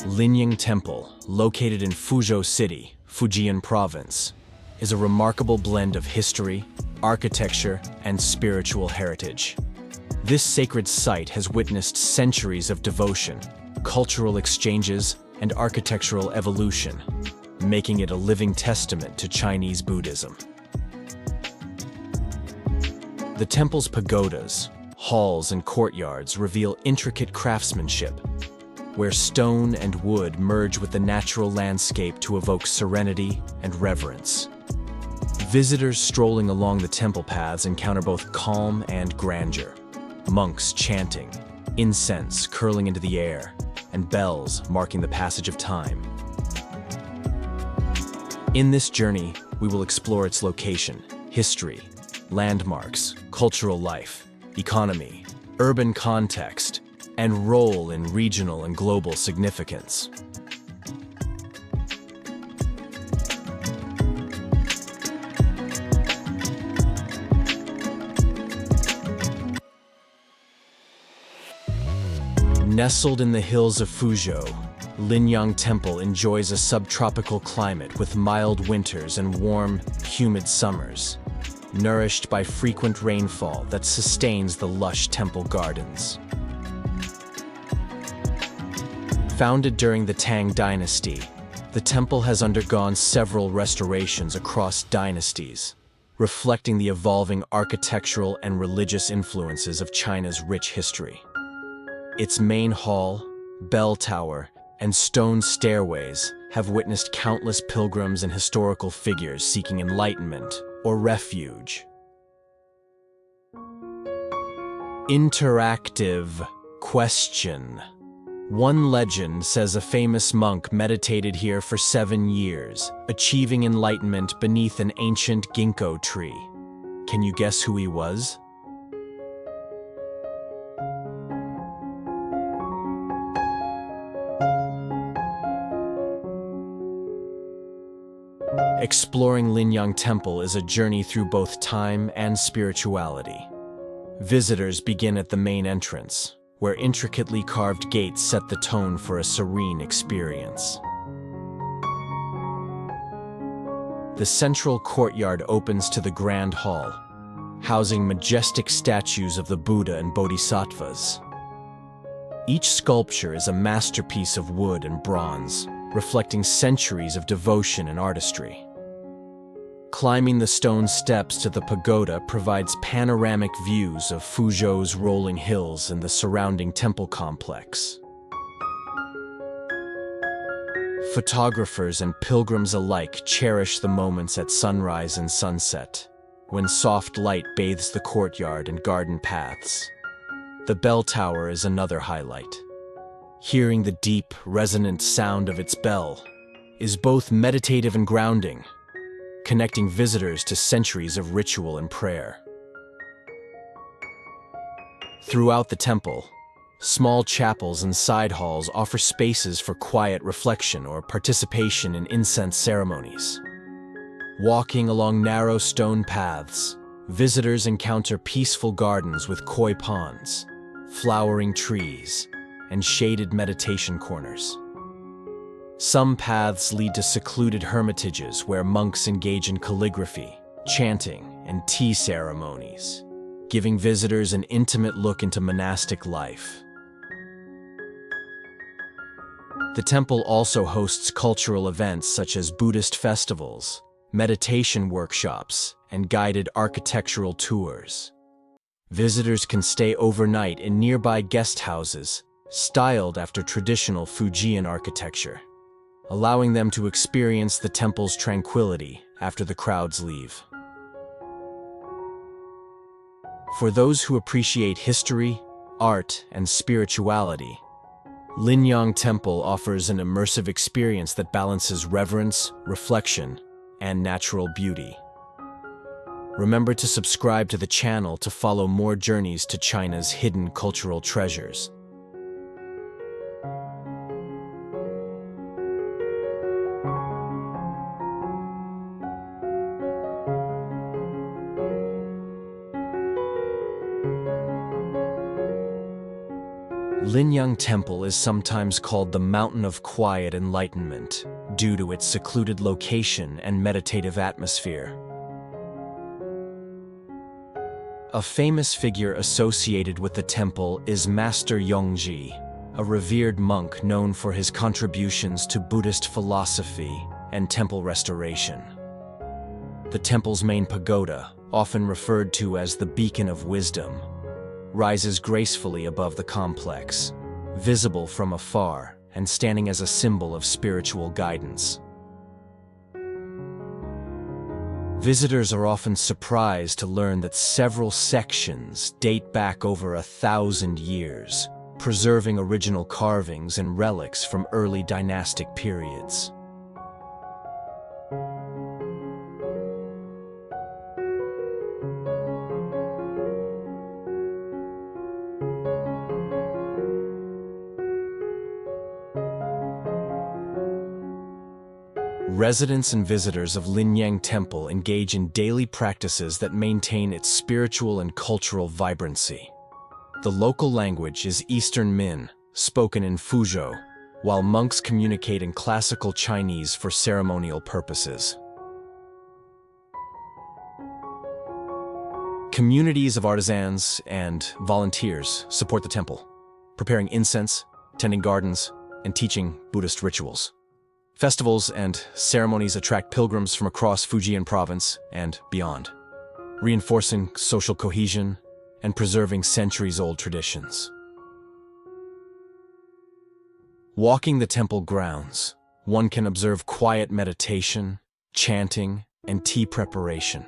Linyang Temple, located in Fuzhou City, Fujian Province, is a remarkable blend of history, architecture, and spiritual heritage. This sacred site has witnessed centuries of devotion, cultural exchanges, and architectural evolution, making it a living testament to Chinese Buddhism. The temple's pagodas, halls, and courtyards reveal intricate craftsmanship, where stone and wood merge with the natural landscape to evoke serenity and reverence. Visitors strolling along the temple paths encounter both calm and grandeur. Monks chanting, incense curling into the air, and bells marking the passage of time. In this journey, we will explore its location, history, landmarks, cultural life, economy, urban context, and role in regional and global significance. Nestled in the hills of Fuzhou, Linyang Temple enjoys a subtropical climate with mild winters and warm, humid summers, nourished by frequent rainfall that sustains the lush temple gardens. Founded during the Tang Dynasty, the temple has undergone several restorations across dynasties, reflecting the evolving architectural and religious influences of China's rich history. Its main hall, bell tower, and stone stairways have witnessed countless pilgrims and historical figures seeking enlightenment or refuge. Interactive question. One legend says a famous monk meditated here for 7 years, achieving enlightenment beneath an ancient ginkgo tree. Can you guess who he was? Exploring Linyang Temple is a journey through both time and spirituality. Visitors begin at the main entrance, where intricately carved gates set the tone for a serene experience. The central courtyard opens to the Grand Hall, housing majestic statues of the Buddha and Bodhisattvas. Each sculpture is a masterpiece of wood and bronze, reflecting centuries of devotion and artistry. Climbing the stone steps to the pagoda provides panoramic views of Fuzhou's rolling hills and the surrounding temple complex. Photographers and pilgrims alike cherish the moments at sunrise and sunset, when soft light bathes the courtyard and garden paths. The bell tower is another highlight. Hearing the deep, resonant sound of its bell is both meditative and grounding, connecting visitors to centuries of ritual and prayer. Throughout the temple, small chapels and side halls offer spaces for quiet reflection or participation in incense ceremonies. Walking along narrow stone paths, visitors encounter peaceful gardens with koi ponds, flowering trees, and shaded meditation corners. Some paths lead to secluded hermitages where monks engage in calligraphy, chanting, and tea ceremonies, giving visitors an intimate look into monastic life. The temple also hosts cultural events such as Buddhist festivals, meditation workshops, and guided architectural tours. Visitors can stay overnight in nearby guest houses, styled after traditional Fujian architecture, allowing them to experience the temple's tranquility after the crowds leave. For those who appreciate history, art, and spirituality, Linyang Temple offers an immersive experience that balances reverence, reflection, and natural beauty. Remember to subscribe to the channel to follow more journeys to China's hidden cultural treasures. Linyang Temple is sometimes called the Mountain of Quiet Enlightenment due to its secluded location and meditative atmosphere. A famous figure associated with the temple is Master Yongji, a revered monk known for his contributions to Buddhist philosophy and temple restoration. The temple's main pagoda, often referred to as the Beacon of Wisdom, rises gracefully above the complex, visible from afar and standing as a symbol of spiritual guidance. Visitors are often surprised to learn that several sections date back over 1,000 years, preserving original carvings and relics from early dynastic periods. Residents and visitors of Linyang Temple engage in daily practices that maintain its spiritual and cultural vibrancy. The local language is Eastern Min, spoken in Fuzhou, while monks communicate in classical Chinese for ceremonial purposes. Communities of artisans and volunteers support the temple, preparing incense, tending gardens, and teaching Buddhist rituals. Festivals and ceremonies attract pilgrims from across Fujian Province and beyond, reinforcing social cohesion and preserving centuries-old traditions. Walking the temple grounds, one can observe quiet meditation, chanting, and tea preparation,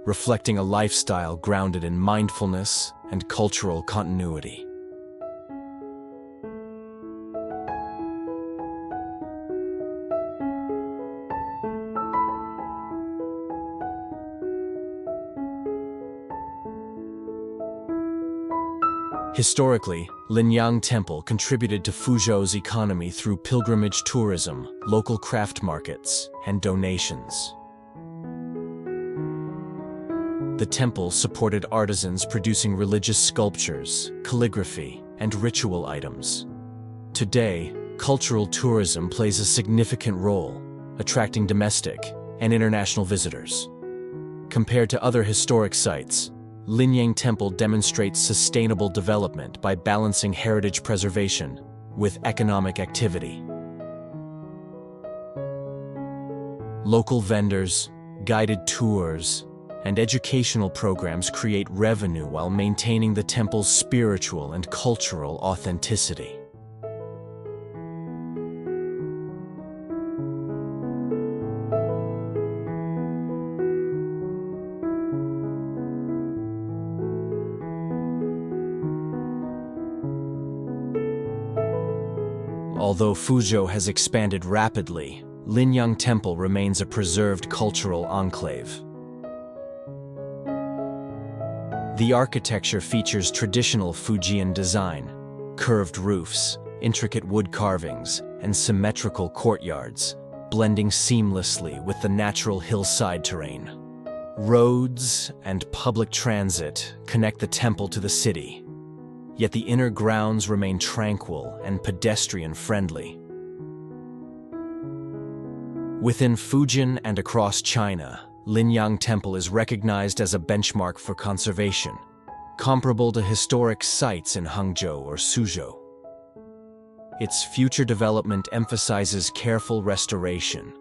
reflecting a lifestyle grounded in mindfulness and cultural continuity. Historically, Linyang Temple contributed to Fuzhou's economy through pilgrimage tourism, local craft markets, and donations. The temple supported artisans producing religious sculptures, calligraphy, and ritual items. Today, cultural tourism plays a significant role, attracting domestic and international visitors. Compared to other historic sites, Linyang Temple demonstrates sustainable development by balancing heritage preservation with economic activity. Local vendors, guided tours, and educational programs create revenue while maintaining the temple's spiritual and cultural authenticity. Although Fuzhou has expanded rapidly, Linyang Temple remains a preserved cultural enclave. The architecture features traditional Fujian design, curved roofs, intricate wood carvings, and symmetrical courtyards, blending seamlessly with the natural hillside terrain. Roads and public transit connect the temple to the city, yet the inner grounds remain tranquil and pedestrian-friendly. Within Fujian and across China, Linyang Temple is recognized as a benchmark for conservation, comparable to historic sites in Hangzhou or Suzhou. Its future development emphasizes careful restoration,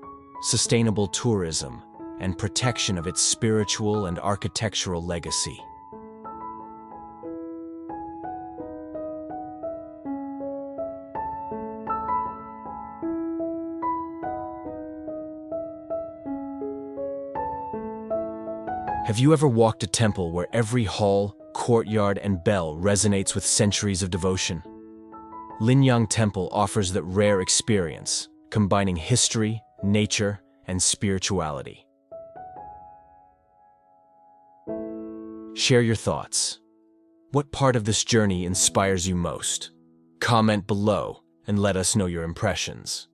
sustainable tourism, and protection of its spiritual and architectural legacy. Have you ever walked a temple where every hall, courtyard, and bell resonates with centuries of devotion? Linyang Temple offers that rare experience, combining history, nature, and spirituality. Share your thoughts. What part of this journey inspires you most? Comment below and let us know your impressions.